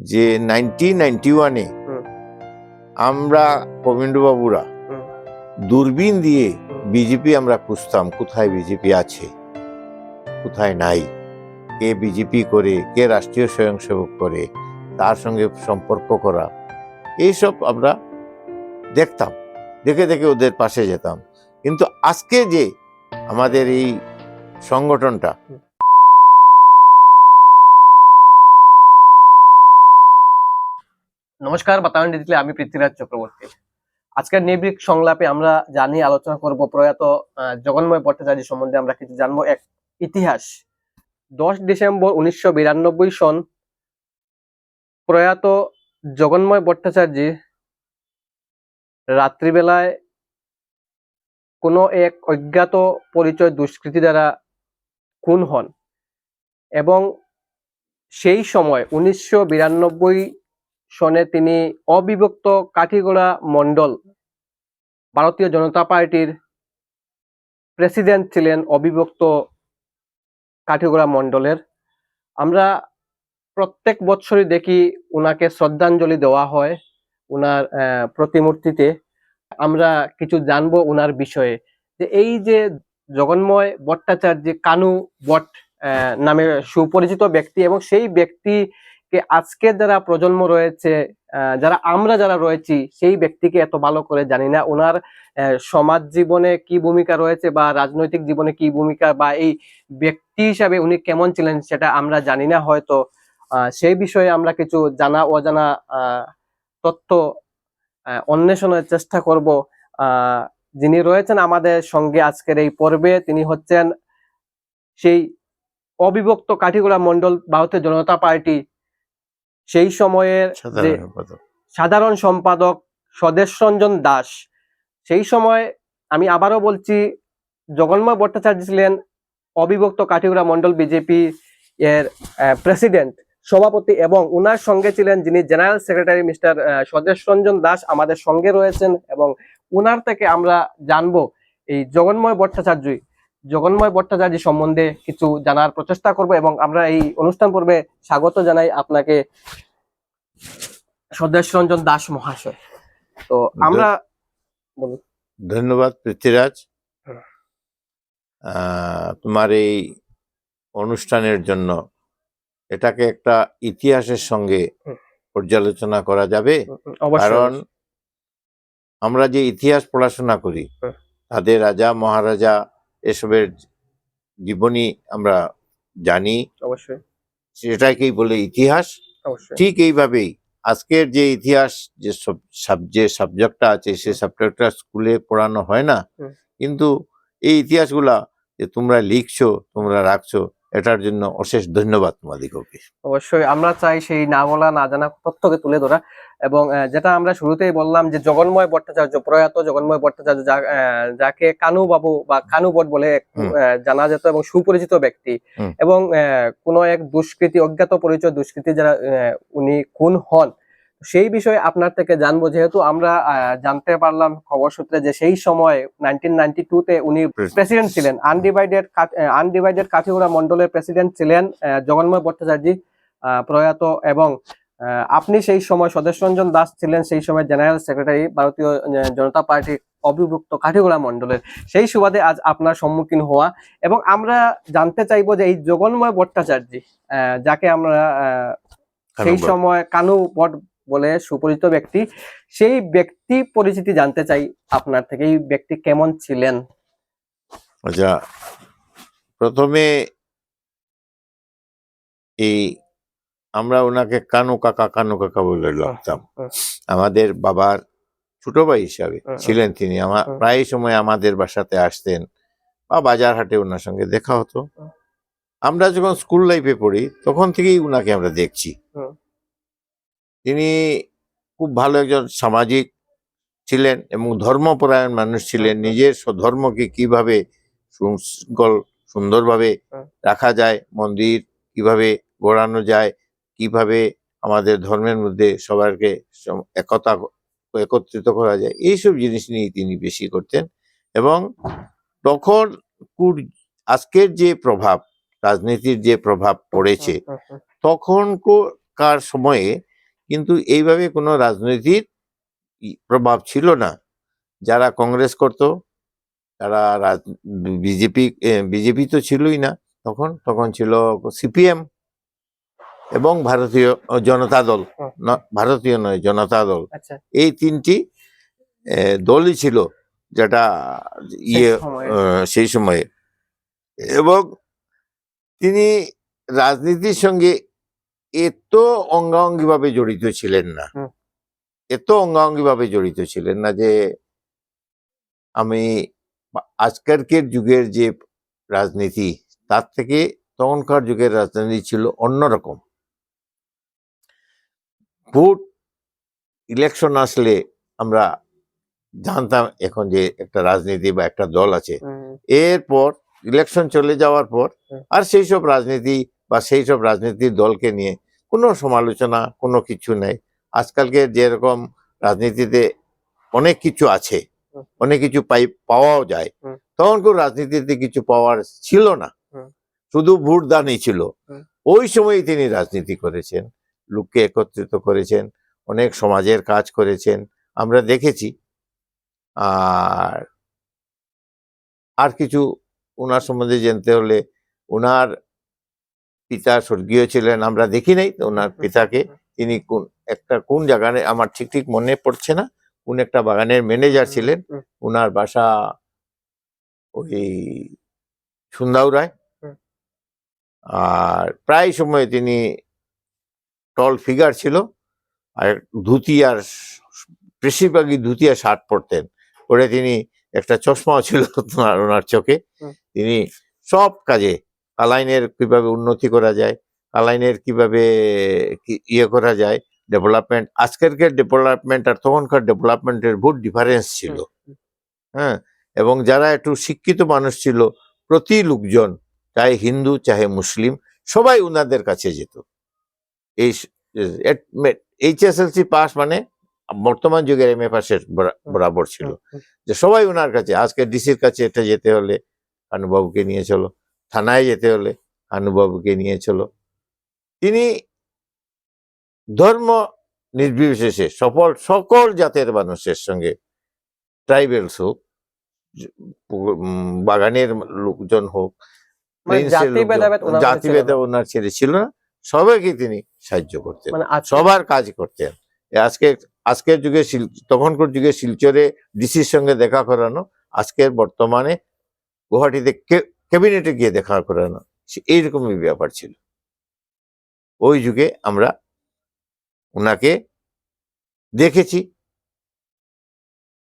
যে 1991-এ আমরা কবিন্দ্রবাবুরা দূরবীন দিয়ে বিজেপি আমরা খুঁজতাম, কোথায় বিজেপি আছে কোথায় নাই, কে বিজেপি করে, কে রাষ্ট্রীয় স্বয়ংসেবক করে, তার সঙ্গে সম্পর্ক করা, এইসব আমরা দেখতাম, দেখে দেখে ওদের পাশে যেতাম। কিন্তু আজকে যে আমাদের এই সংগঠনটা, নমস্কার, বাতায়ন ডিজিটালে আমি পৃথ্বীরাজ চক্রবর্তী। আজকের নির্ভীক সংলাপে আমরা জানি আলোচনা করব প্রয়াত জগন্ময় ভট্টাচার্য সম্বন্ধে। আমরা কিছু জানবো এক ইতিহাস। 10 ডিসেম্বর 1992 সন প্রয়াত জগন্ময় ভট্টাচার্য রাত্রিবেলায় কোনো এক অজ্ঞাত পরিচয় দুষ্কৃতী দ্বারা খুন হন এবং সেই সময় 1992 সনে তিনি অবিভক্ত কাঠিগড়া মন্ডল ভারতীয় জনতা পার্টির প্রেসিডেন্ট ছিলেন। অবিভক্ত কাঠিগড়া মন্ডলের আমরা প্রত্যেক বছরই দেখি উনাকে শ্রদ্ধাঞ্জলি দেওয়া হয় উনার প্রতিমূর্তিতে। আমরা কিছু জানবো উনার বিষয়ে, যে এই যে জগন্ময় ভট্টাচার্য কানু ভট্ট নামে সুপরিচিত ব্যক্তি, এবং সেই ব্যক্তিকে আজকের যারা প্রজন্ম রয়েছে, যারা রয়েছি, সেই ব্যক্তিকে এত ভালো করে জানি না। ওনার সমাজ জীবনে কি ভূমিকা রয়েছে বা রাজনৈতিক জীবনে কি ভূমিকা, বা এই ব্যক্তি হিসাবে উনি কেমন ছিলেন সেটা আমরা জানি না। হয়তো সেই বিষয়ে আমরা কিছু জানা অজানা তথ্য অন্বেষণের চেষ্টা করব। যিনি রয়েছেন আমাদের সঙ্গে আজকের এই পর্বে, তিনি হচ্ছেন সেই অবিভক্ত কাঠিগড়া মন্ডল ভারতীয় জনতা পার্টি সেই সময়ের সাধারণ সম্পাদক স্বদেশ রঞ্জন দাস। সেই সময় আমি আবারও বলছি, জগন্ময় ভট্টাচার্য ছিলেন অবিভক্ত কাঠিগড়া মন্ডল বিজেপি এর প্রেসিডেন্ট, সভাপতি, এবং উনার সঙ্গে ছিলেন যিনি জেনারেল সেক্রেটারি মিস্টার স্বদেশ রঞ্জন দাস আমাদের সঙ্গে রয়েছেন, এবং উনার থেকে আমরা জানবো এই জগন্ময় ভট্টাচার্য সম্বন্ধে কিছু জানার প্রচেষ্টা করব। এবং আমরা এই অনুষ্ঠান পর্বে স্বাগত জানাই আপনাকে, স্বদেশ রঞ্জন দাস মহাশয়। তো আমরা ধন্যবাদ পৃথ্বীরাজ, তোমার এই অনুষ্ঠানের জন্য। এটাকে একটা ইতিহাসের সঙ্গে পর্যালোচনা করা যাবে, কারণ আমরা যে ইতিহাস পড়াশোনা করি তাদের রাজা মহারাজা এসবের জীবনী আমরা জানি, অবশ্যই সেটাকেই বলে ইতিহাস। ঠিক এইভাবেই আজকের যে ইতিহাস যে সাবজেক্টটা আছে, সেই সাবজেক্টটা স্কুলে পড়ানো হয় না, কিন্তু এই ইতিহাসগুলা যে তোমরা লিখছো, তোমরা রাখছো, এটার জন্য অশেষ ধন্যবাদ তোমাদেরকে। অবশ্যই আমরা চাই সেই না বলা না জানা তথ্যকে তুলে ধরা। এবং যেটা আমরা শুরুতেই বললাম, যে জগন্ময় ভট্টাচার্য, প্রয়াত জগন্ময় ভট্টাচার্য, যাকে কানু বাবু বা কানু ভট্ট বলে জানা যেত এবং সুপরিচিত ব্যক্তি, এবং কোনো এক অজ্ঞাত পরিচয় দুষ্কৃতী যারা উনি খুন হন, সেই বিষয়ে আপনার থেকে জানবো। যেহেতু আমরা জানতে পারলাম খবর সূত্রে যে সেই সময় 1992-তে উনি প্রেসিডেন্ট ছিলেন, আনডিভাইডেড কাঠিগড়া মন্ডলের প্রেসিডেন্ট ছিলেন জগন্ময় ভট্টাচার্য প্রয়াত, এবং আপনি সেই সময় স্বদেশ রঞ্জন দাস ছিলেন সেই সময় জেনারেল সেক্রেটারি ভারতীয় জনতা পার্টি অবিভক্ত কাঠিগড়া মন্ডলের। সেই সুবাদে আজ আপনার সম্মুখীন হওয়া, এবং আমরা জানতে চাইবো যে এই জগন্ময় ভট্টাচার্য, যাকে আমরা সেই সময় কানু ভট্ট বলে সুপরিচিত ব্যক্তি, সেই ব্যক্তি পরিচিতি জানতে চাই আপনার থেকে। এই ব্যক্তি কেমন ছিলেন? আচ্ছা, প্রথমে এই আমরা ওনাকে কানু কাকা বলে ডাকতাম। আমাদের বাবার ছোট ভাই হিসাবে ছিলেন তিনি। প্রায় সময় আমাদের বাসাতে আসতেন বা বাজার হাটে ওনার সঙ্গে দেখা হতো। আমরা যখন স্কুল লাইফে পড়ি তখন থেকেই উনাকে আমরা দেখছি। তিনি খুব ভালো একজন সামাজিক ছিলেন এবং ধর্মপরায়ণ মানুষ ছিলেন। নিজের ধর্মকে কিভাবে সুন্দরভাবে রাখা যায়, মন্দির কিভাবে গড়ানো যায়, কিভাবে আমাদের ধর্মের মধ্যে সবাইকে একত্রিত করা যায়, এইসব জিনিস নিয়ে তিনি বেশি করতেন। এবং তখন আজকের যে প্রভাব, রাজনীতির যে প্রভাব পড়েছে, তখনকার সময়ে কিন্তু এইভাবে কোনো রাজনীতির প্রভাব ছিল না। যারা কংগ্রেস করত, তারা বিজেপি তো ছিলই না তখন, তখন ছিল সিপিএম এবং ভারতীয় জনতা দল, ভারতীয় নয় জনতা দল। আচ্ছা, এই তিনটি দলই ছিল যেটা সেই সময়ে। এবং তিনি রাজনীতির সঙ্গে এত অঙ্গাঙ্গিভাবে জড়িত ছিলেন না, জড়িত ছিলেন না যে আমি আজকালকের যুগের যে রাজনীতি তার থেকে তখনকার যুগের রাজনীতি ছিল অন্যরকম। ভোট ইলেকশন আসলে আমরা জানতাম এখন যে একটা রাজনীতি বা একটা দল আছে, এরপর ইলেকশন চলে যাওয়ার পর আর সেই সব রাজনীতি বা সেই সব রাজনীতির দলকে নিয়ে কোনো সমালোচনা, কোনো কিছু নেই। আজকালকে যেরকম রাজনীতিতে অনেক কিছু আছে, অনেক কিছু পাওয়াও যায়, তখনকার রাজনীতিতে কিছু পাওয়ার ছিল না, শুধু ভোট দানই ছিল। ওই সময় তিনি রাজনীতি করেছেন, লোককে একত্রিত করেছেন, অনেক সমাজের কাজ করেছেন, আমরা দেখেছি। আর কিছু ওনার সম্বন্ধে জানতে হলে, ওনার পিতা স্বর্গীয় ছিলেন, আমরা দেখি নাই ওনার পিতাকে। তিনি কোন জায়গায় আমার ঠিক মনে পড়ছে না, কোন একটা বাগানের ম্যানেজার ছিলেন। ওনার বাসা ওই সুন্দাউরায়। আর প্রায় সময় তিনি টল ফিগার ছিল, আর ধুতি, আর বেশিরভাগই ধুতি আর শার্ট পরতেন। পরে তিনি একটা চশমাও ছিল ওনার চোখে। তিনি সব কাজে কালাইনের কিভাবে উন্নতি করা যায়, কালাইনের কিভাবে ইয়ে করা যায়, ডেভেলপমেন্ট, আজকের ডেভেলপমেন্ট আর তখনকার ডেভেলপমেন্টের বহুত ডিফারেন্স ছিল। হ্যাঁ, এবং যারা একটু শিক্ষিত মানুষ ছিল, প্রতি লোকজন, চাহে হিন্দু চাহে মুসলিম, সবাই উনাদের কাছে যেত। এই HSLC পাস মানে বর্তমান যুগের MA পাসের বরাবর ছিল, যে সবাই উনার কাছে। আজকে ডিসির কাছে এটা যেতে হলে কানুবাবুকে নিয়ে চলো, থানায় যেতে হলে কানুবাবুকে নিয়ে চলো। তিনি ধর্ম নির্বিশেষে সকল জাতের মানুষের সঙ্গে, ট্রাইবেলস হোক, বাগানের লোকজন হোক, জাতিভেদ ওনার ছেড়ে ছিল না, সবাইকে তিনি সাহায্য করতেন, সবার কাজ করতেন। আজকের যুগে, তখনকার যুগে শিলচরে ডিসির সঙ্গে দেখা করানো, আজকের বর্তমানে গুয়াহাটিতে ক্যাবিনেটে গিয়ে দেখা করানো, এইরকমই ব্যাপার ছিল। ওই যুগে আমরা ওনাকে দেখেছি,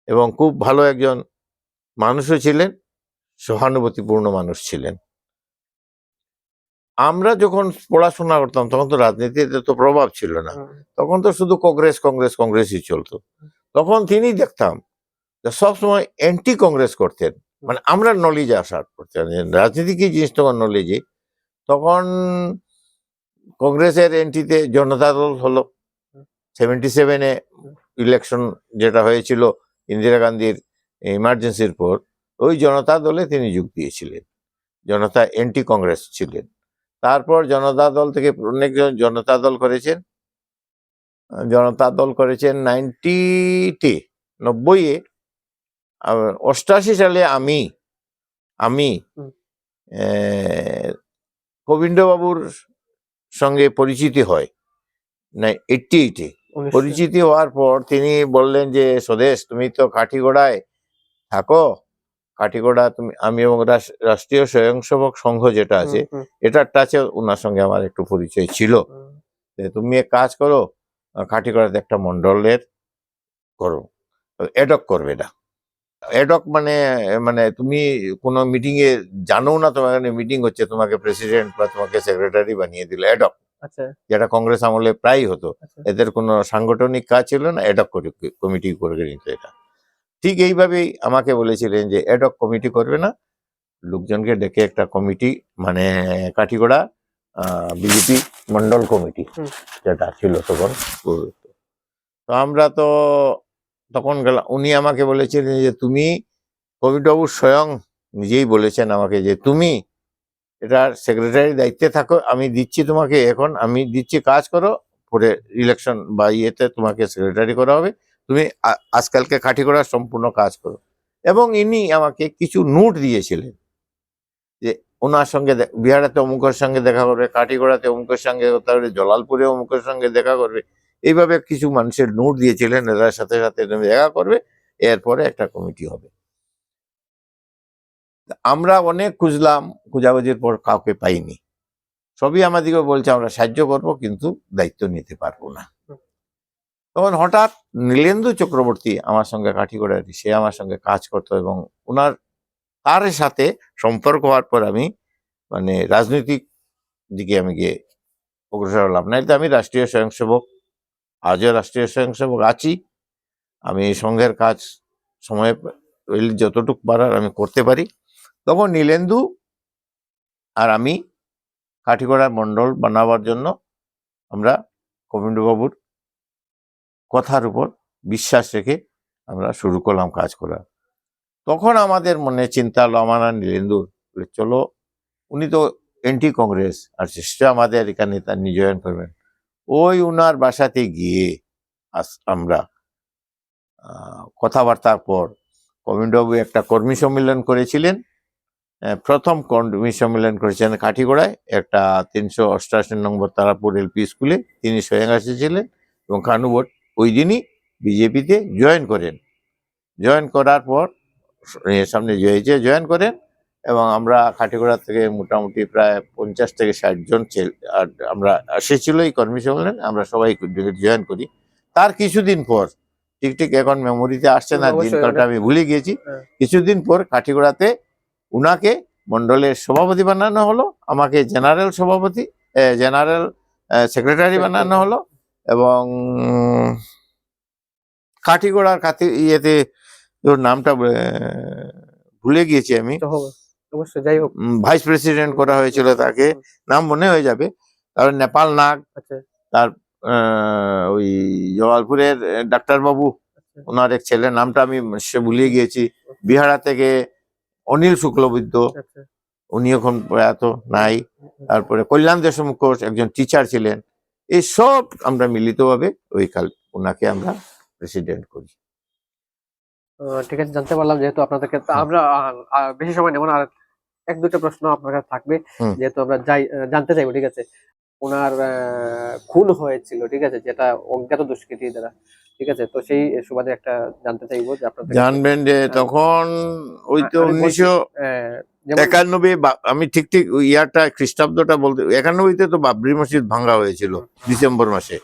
এবং খুব ভালো একজন মানুষও ছিলেন, সহানুভূতিপূর্ণ মানুষ ছিলেন। আমরা যখন পড়াশোনা করতাম তখন তো রাজনীতিতে তো প্রভাব ছিল না, তখন তো শুধু কংগ্রেসই চলতো। তখন তিনি দেখতাম যে সবসময় অ্যান্টি কংগ্রেস করতেন, মানে আমরা নলেজে আসার করতেন রাজনীতি কি জিনিস, তখন নলেজে। তখন কংগ্রেসের এন্ট্রিতে জনতা দল হলো, 77-এ ইলেকশন যেটা হয়েছিল ইন্দিরা গান্ধীর ইমার্জেন্সির পর, ওই জনতা দলে তিনি যোগ দিয়েছিলেন, জনতা অ্যান্টি কংগ্রেস ছিলেন। তারপর জনতা দল থেকে অনেকজন জনতা দল করেছেন, 90-এ। 88 সালে আমি গোবিন্দবাবুর সঙ্গে পরিচিতি হয়, 88-এ পরিচিতি হওয়ার পর তিনি বললেন যে, স্বদেশ তুমি তো কাঠিগোড়ায় থাকো, কাঠিগোড়া আমি এবং রাষ্ট্রীয় স্বয়ংসেবক সংঘ যেটা আছে, এটার টাচে ওনার সঙ্গে আমার একটু পরিচয় ছিল। তুমি এক কাজ করো, কাঠিগোড়াতে একটা মন্ডলের করো, এডক করবে না। এডক মানে তুমি কোনো মিটিং এ জানো না, তোমার মিটিং হচ্ছে, তোমাকে প্রেসিডেন্ট বা তোমাকে সেক্রেটারি বানিয়ে দিল, এডক, যেটা কংগ্রেস আমলে প্রায় হতো। এদের কোনো সাংগঠনিক কাজ ছিল না, এডক কমিটি করে নিত। এটা ঠিক এইভাবেই আমাকে বলেছিলেন যে এডক কমিটি করবে না, লোকজনকে ডেকে একটা কমিটি, মানে কাঠিগোড়া বিজেপি মন্ডল কমিটি যেটা ছিল তখন। তো আমরা তো তখন গেলাম, উনি আমাকে বলেছিলেন যে তুমি, কবিবাবু স্বয়ং নিজেই বলেছেন আমাকে যে তুমি এটার সেক্রেটারি দায়িত্বে থাকো, আমি দিচ্ছি তোমাকে, এখন আমি দিচ্ছি, কাজ করো, পরে ইলেকশন বা ইয়েতে তোমাকে সেক্রেটারি করা হবে, তুমি আজকালকে কাঠিগড়ার সম্পূর্ণ কাজ করো। এবং ইনি আমাকে কিছু নোট দিয়েছিলেন যে ওনার সঙ্গে বিহারাতে অমুকের সঙ্গে দেখা করবে, কাঠিগড়াতে অমুকের সঙ্গে কথা হবে, জলালপুরে অমুকের সঙ্গে দেখা করবে, এইভাবে কিছু মানুষের নোট দিয়েছিলেন, এদের সাথে সাথে তুমি দেখা করবে, এরপরে একটা কমিটি হবে। আমরা অনেক খুঁজলাম, খোঁজাখুঁজির পর কাউকে পাইনি। সবই আমাদেরকে বলছে আমরা সাহায্য করব, কিন্তু দায়িত্ব নিতে পারবো না। তখন হঠাৎ নীলেন্দু চক্রবর্তী আমার সঙ্গে কাঠিগড়ার, সে আমার সঙ্গে কাজ করতো এবং ওনার তার সাথে সম্পর্ক হওয়ার পর আমি মানে রাজনৈতিক দিকে আমি গিয়ে অগ্রসর হলাম। নাইলে আমি রাষ্ট্রীয় স্বয়ংসেবক, আজও রাষ্ট্রীয় স্বয়ংসেবক আছি। আমি সংঘের কাজ সময় যতটুকু পারার আমি করতে পারি। তখন নীলেন্দু আর আমি কাঠিগড়ার মণ্ডল বানাবার জন্য আমরা গোবিন্দবাবুর কথার উপর বিশ্বাস রেখে আমরা শুরু করলাম কাজ করা। তখন আমাদের মনে চিন্তা হলো, আমার আর নীলেন্দুর, চলো, উনি তো এন্টি কংগ্রেস আর চেষ্টা আমাদের এখানে তার জয়েন করবেন। ওই উনার বাসাতে গিয়ে আমরা কথাবার্তার পর গোবিন্দবাবু একটা কর্মী সম্মেলন করেছিলেন। প্রথম কর্মী সম্মেলন করেছিলেন কাঠিগড়ায়, একটা 388 নম্বর তারাপুর এলপি স্কুলে। তিনি স্বয়ং এসেছিলেন এবং কানুবট ওই দিনই বিজেপিতে জয়েন করেন। জয়েন করার পর সামনে জয়েন করেন এবং আমরা কাঠিগড়া থেকে মোটামুটি প্রায় 50 থেকে 60 জন আর আমরা এসেছিল এই কর্মী সম্মেলনে, আমরা সবাই জয়েন করি। তার কিছুদিন পর, ঠিক এখন মেমোরিতে আসছে না, দিনকালটা আমি ভুলে গিয়েছি, কিছুদিন পর কাঠিগড়াতে উনাকে মন্ডলের সভাপতি বানানো হলো, আমাকে জেনারেল সেক্রেটারি বানানো হলো এবং কাঠিগড়ার ইয়েতে ওর নামটা ভুলে গিয়েছি আমি, অবশ্যই যাই হোক, ভাইস প্রেসিডেন্ট করা হয়েছিল তাকে, নাম মনে হয়ে যাবে। তারপর নেপাল নাগ, তার ওই জওয়ালপুরের ডাক্তারবাবু, ওনার এক ছেলের নামটা আমি সে ভুলিয়ে গিয়েছি। বিহারা থেকে অনিল শুক্লবৈদ্য, উনি এখন প্রয়াত নাই। তারপরে কল্যাণ দেশমুখ একজন টিচার ছিলেন। এই সব আমরা মিলিতভাবে ওই কাল ওনাকে আমরা প্রেসিডেন্ট করি। ঠিক আছে, জানতে পারলাম। যেহেতু আপনাদেরকে আমরা বেশি সময় নেব না, আর 1-2টা প্রশ্ন আপনার কাছে থাকবে, যেহেতু আমরা জানতে চাইবো। ঠিক আছে, ওনার খুন হয়েছিল, ঠিক আছে, যেটা অজ্ঞাত দুষ্কৃতী দ্বারা, ঠিক আছে, তো সেই সুবাদে একটা জানতে চাইবো যে আপনাদের জানবেন যে তখন ওই তো 1991, আমি ঠিক ইয়ারটা খ্রিস্টাব্দটা বলতে, 91-তে তো বাবরি মসজিদ ভাঙা হয়েছিল ডিসেম্বর মাসে,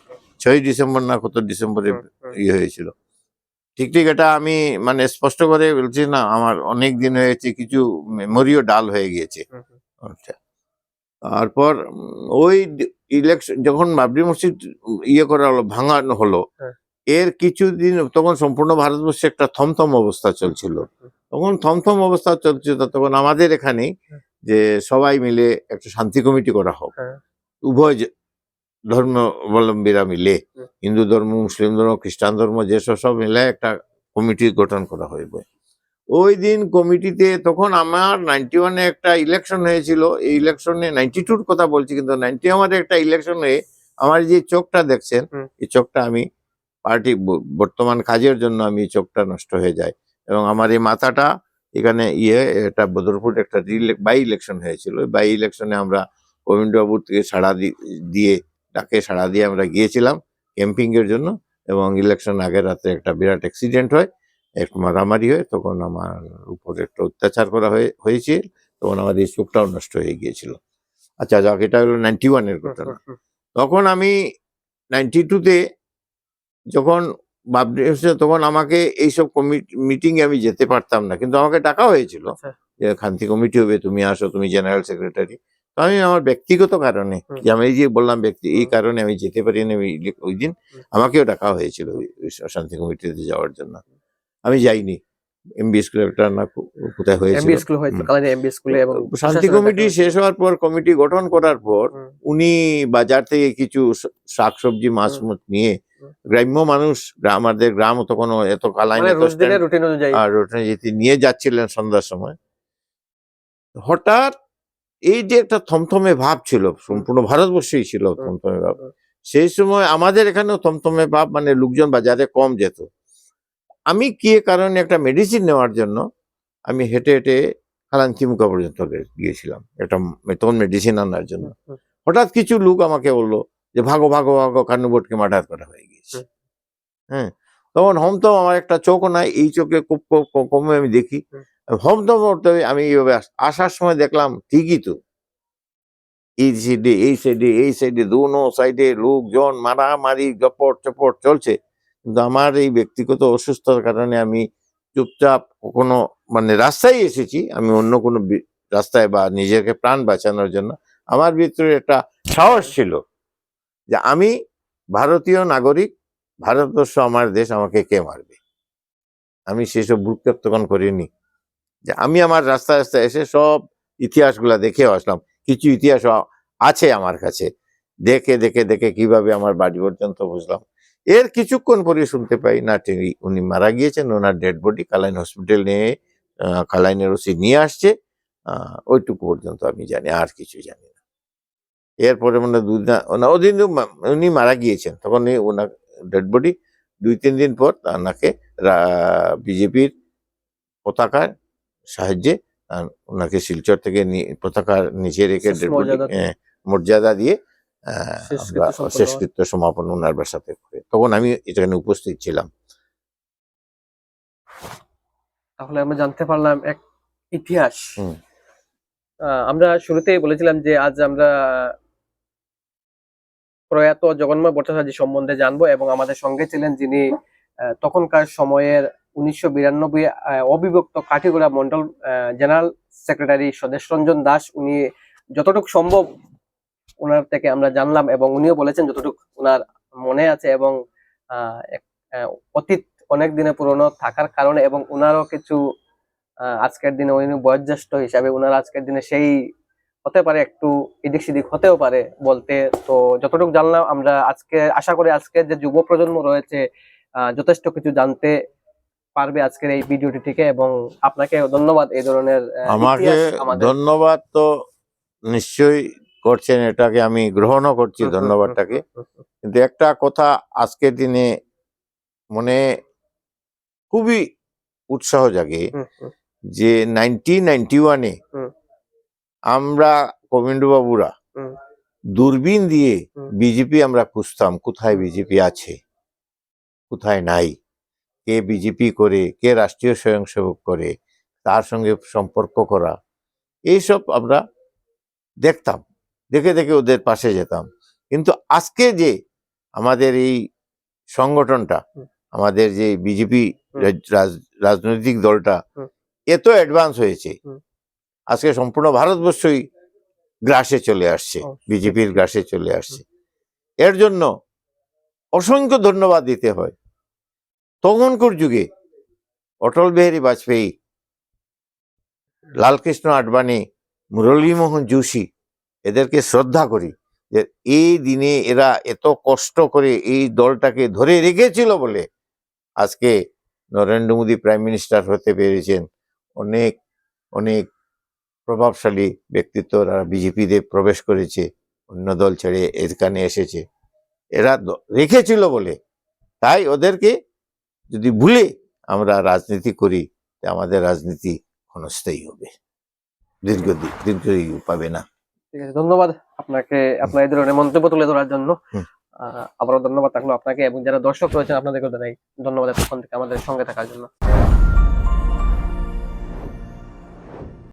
6 ডিসেম্বর না কত ডিসেম্বরে ইয়ে হয়েছিল। ঠিক এটা আমি মানে স্পষ্ট করে বলছি না, আমার অনেক দিন হয়েছে, কিছু মেমোরিও ডাল হয়ে গিয়েছে। আচ্ছা, তারপর ওই ইলেকশন যখন বাবরি মসজিদ ইয়ে করা হলো, ভাঙানো হলো, এর কিছুদিন তখন সম্পূর্ণ ভারতবর্ষে একটা থমথম অবস্থা চলছিল। তখন থমথম অবস্থা চলছিল, তখন আমাদের এখানে যে সবাই মিলে একটা শান্তি কমিটি করা হোক, উভয় ধর্মাবলম্বীরা মিলে, হিন্দু ধর্ম, মুসলিম ধর্ম, খ্রিস্টান ধর্ম, যেসব সব মিলে একটা কমিটি গঠন করা হইবে। ওই দিন কমিটিতে তখন আমার 91-এ একটা ইলেকশন হয়েছিল। এই ইলেকশনে 92-র কথা বলছি, কিন্তু 90 আমার একটা ইলেকশন হয়ে আমার যে চোখটা দেখছেন, এই চোখটা আমি পার্টি বর্তমান কাজের জন্য আমি চোখটা নষ্ট হয়ে যায় এবং আমার এই মাথাটা এখানে এটা বদরপুর একটা বাই ইলেকশন হয়েছিল। বাই ইলেকশনে আমরা গোবিন্দবাবুর থেকে ডাকে সাড়া দিয়ে আমরা গিয়েছিলাম ক্যাম্পিং এর জন্য এবং ইলেকশন আগের রাতে একটা বিরাট অ্যাক্সিডেন্ট হয়, একটু মারামারি হয়, তখন আমার উপর একটা অত্যাচার করা হয়েছে, তখন আমার এই চোখটাও নষ্ট হয়ে গিয়েছিল। আচ্ছা যাক, এটা হলো 91-এর ঘটনা। তখন আমি 92-তে যখন বাবরি তখন আমাকে এইসব মিটিং এ আমি যেতে পারতাম না, কিন্তু আমাকে ডাকা হয়েছিল যে শান্তি কমিটি হবে, তুমি আসো, তুমি জেনারেল সেক্রেটারি। তো আমি আমার ব্যক্তিগত কারণে, যে আমি যে বললাম এই কারণে আমি যেতে পারিনি। ওই দিন আমাকেও ডাকা হয়েছিল শান্তি কমিটিতে যাওয়ার জন্য, আমি যাইনি। এমবি স্কুলে না কোথায় হয়েছিল, শান্তি কমিটি শেষ হওয়ার পর, কমিটি গঠন করার পর উনি বাজার থেকে কিছু শাকসবজি মাছ নিয়ে গ্রাম্য মানুষ, আমাদের গ্রাম তখন এত কালাইন নিয়ে যাচ্ছিলেন সন্ধ্যার সময়। হঠাৎ এই যে একটা থমথমে ভাব ছিল, সম্পূর্ণ ভারতবর্ষেই ছিল থমথমে ভাব, সেই সময় আমাদের এখানেও থমথমে ভাব, মানে লোকজন বাজারে কম যেত। আমি কি কারণে একটা মেডিসিন নেওয়ার জন্য আমি হেঁটে হেঁটে হালাঞ্চিমুকা পর্যন্ত গিয়েছিলাম একটা তখন মেডিসিন আনার জন্য। হঠাৎ কিছু লোক আমাকে বললো যে ভাগো ভাগো ভাগো, কান্নুবোটকে মার্ডার করা হয়ে গিয়েছে। হ্যাঁ, তখন হমতম, আমার একটা চোখ নাই, এই চোখে খুব কমে আমি দেখি, হমতম করতে আমি এইভাবে আসার সময় দেখলাম ঠিকই তো, এই সাইডে দোনো সাইডে লোকজন মারামারি জপট চপট চলছে। কিন্তু আমার এই ব্যক্তিগত অসুস্থতার কারণে আমি চুপচাপ কোনো, মানে রাস্তায় এসেছি, আমি অন্য কোনো রাস্তায় বা নিজেকে প্রাণ বাঁচানোর জন্য। আমার ভিতরে একটা সাহস ছিল যে আমি ভারতীয় নাগরিক, ভারতবর্ষ আমার দেশ, আমাকে কে মারবে। আমি সেসব ভ্রুক্ষেপ তখন করিনি, যে আমি আমার রাস্তায় রাস্তায় এসে সব ইতিহাসগুলা দেখেও আসলাম। কিছু ইতিহাস আছে আমার কাছে, দেখে দেখে দেখে কিভাবে আমার বাড়ি পর্যন্ত বুঝলাম। এর কিছুক্ষণ পরে শুনতে পাই না উনি মারা গিয়েছেন, ওনার ডেড বডি কালাইন হসপিটাল নিয়ে কালাইনের ওসি নিয়ে আসছে। ওইটুকু পর্যন্ত আমি জানি, আর কিছু জানি না। এরপরে মানে ওদিন উনি মারা গিয়েছেন, তখন ওনার ডেড বডি 2-3 দিন পর ওনাকে বিজেপির পতাকার সাহায্যে ওনাকে শিলচর থেকে পতাকার নিচে রেখে ডেড বডি মর্যাদা দিয়ে আমরা শেষকৃত্য সমাপন ওনার বাসাতে করে। তখন আমি এখানে উপস্থিত ছিলাম। তাহলে আমরা জানতে পারলাম এক ইতিহাস। আমরা শুরুতেই বলেছিলাম যে আজ আমরা প্রয়াত জগন্ময় ভট্টাচার্য সম্বন্ধে জানবো, এবং আমাদের সঙ্গে ছিলেন যিনি তখনকার সময়ের 1992 অবিভক্ত কাঠিগড়া মন্ডল জেনারেল সেক্রেটারি স্বদেশ রঞ্জন দাস। উনি যতটুকু সম্ভব ওনার থেকে আমরা জানলাম, এবং উনিও বলেছেন যতটুকু ওনার মনে আছে, এবং অতীত অনেক দিনে পুরনো থাকার কারণে, এবং ওনারও কিছু আজকের দিনে উনি বয়োজ্যেষ্ঠ হিসাবে ওনার আজকের দিনে সেই হতে পারে একটু এদিক সেদিক হতেও পারে বলতে। তো যতটুকু জানলাম আমরা, আজকে আশা করি আজকের যে যুব প্রজন্ম রয়েছে যথেষ্ট কিছু জানতে পারবে আজকের এই ভিডিওটি থেকে। এবং আপনাকে ধন্যবাদ এই ধরনের আমাকে ধন্যবাদ তো নিশ্চয়ই করছেন, এটাকে আমি গ্রহণও করছি ধন্যবাদটাকে। কিন্তু একটা কথা আজকের দিনে মনে খুবই উৎসাহ জাগে যে 1991-এ আমরা গোবিন্দু বাবুরা দূরবীন দিয়ে বিজেপি আমরা খুঁজতাম, কোথায় বিজেপি আছে কোথায় নাই, কে বিজেপি করে, কে রাষ্ট্রীয় স্বয়ংসেবক করে, তার সঙ্গে সম্পর্ক করা, এইসব আমরা দেখতাম, দেখে দেখে ওদের পাশে যেতাম। কিন্তু আজকে যে আমাদের এই সংগঠনটা, আমাদের যে বিজেপি রাজনৈতিক দলটা এত অ্যাডভান্স হয়েছে, আজকে সম্পূর্ণ ভারতবর্ষই গ্রাসে চলে আসছে, বিজেপির গ্রাসে চলে আসছে। এর জন্য অসংখ্য ধন্যবাদ দিতে হয়। তখনকার যুগে অটল বিহারী বাজপেয়ী, লালকৃষ্ণ আডবাণী, মুরলীমোহন যোশী, এদেরকে শ্রদ্ধা করি যে এই দিনে এরা এত কষ্ট করে এই দলটাকে ধরে রেখেছিল বলে আজকে নরেন্দ্র মোদী প্রাইম মিনিস্টার হতে পেরেছেন। অনেক অনেক প্রভাবশালী ব্যক্তিত্বরা বিজেপিতে প্রবেশ করেছে, অন্য দল ছেড়ে এখানে এসেছে, এরা রেখেছিল বলে। তাই ওদেরকে যদি ভুলে আমরা রাজনীতি করি, আমাদের রাজনীতি ক্ষণস্থায়ী হবে, দীর্ঘ পাবে না। ঠিক আছে, ধন্যবাদ আপনাকে আপনার এই ধরনের মন্তব্য তুলে ধরার জন্য। আবারও ধন্যবাদ থাকলো আপনাকে, এবং যারা দর্শক রয়েছেন আপনাদেরকেও জানাই ধন্যবাদ এতক্ষণ থেকে আমাদের সঙ্গে থাকার জন্য।